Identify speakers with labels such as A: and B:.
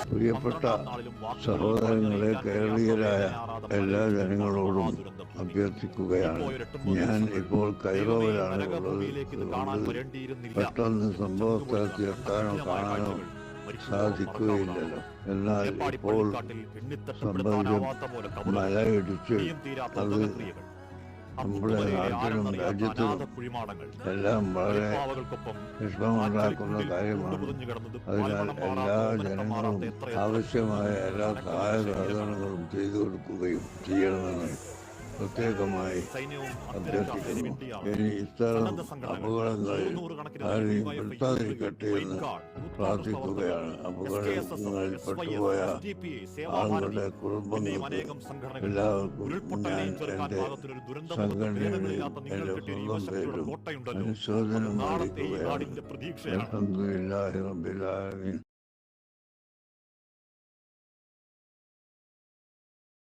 A: പ്രിയപ്പെട്ട സഹോദരങ്ങളെ, കേരളീയരായ എല്ലാ ജനങ്ങളോടും അഭ്യർത്ഥിക്കുകയാണ്. ഞാൻ ഇപ്പോൾ കൈറോവിലാണ് ഉള്ളത്. പെട്ടെന്ന് സംഭവ സ്ഥലത്ത് എത്താനോ കാണാനോ സാധിക്കുകയില്ലല്ലോ. എന്നാൽ ഇപ്പോൾ സംഭവിച്ച മലയിടിച്ച് അത് നമ്മുടെ നാട്ടിലും രാജ്യത്തിലും എല്ലാം വളരെ വിഷമമുണ്ടാക്കുന്ന കാര്യമാണ്. അതിനാൽ എല്ലാ ജനങ്ങളും ആവശ്യമായ എല്ലാ സഹായ സഹകരണങ്ങളും ചെയ്തു കൊടുക്കുകയും ചെയ്യണമെന്ന് പ്രത്യേകമായി അഭ്യർത്ഥിക്കുന്നു. ഇനി ഇത്തരം അപകടങ്ങളിൽ ആരെയും പെടുത്താതിരിക്കട്ടെ എന്ന് പ്രാർത്ഥിക്കുകയാണ്. അപകടങ്ങളിൽ പെട്ടുപോയ ആളുകളുടെ കുടുംബങ്ങൾക്ക് എല്ലാവർക്കും ഞാൻ എൻ്റെ സംഘടനകളിൽ എൻ്റെ സ്വന്തം പേരിലും അനുശോചനം അറിയിക്കുകയാണ്. അൽഹംദുലില്ലാഹി റബ്ബിൽ ആലമീൻ.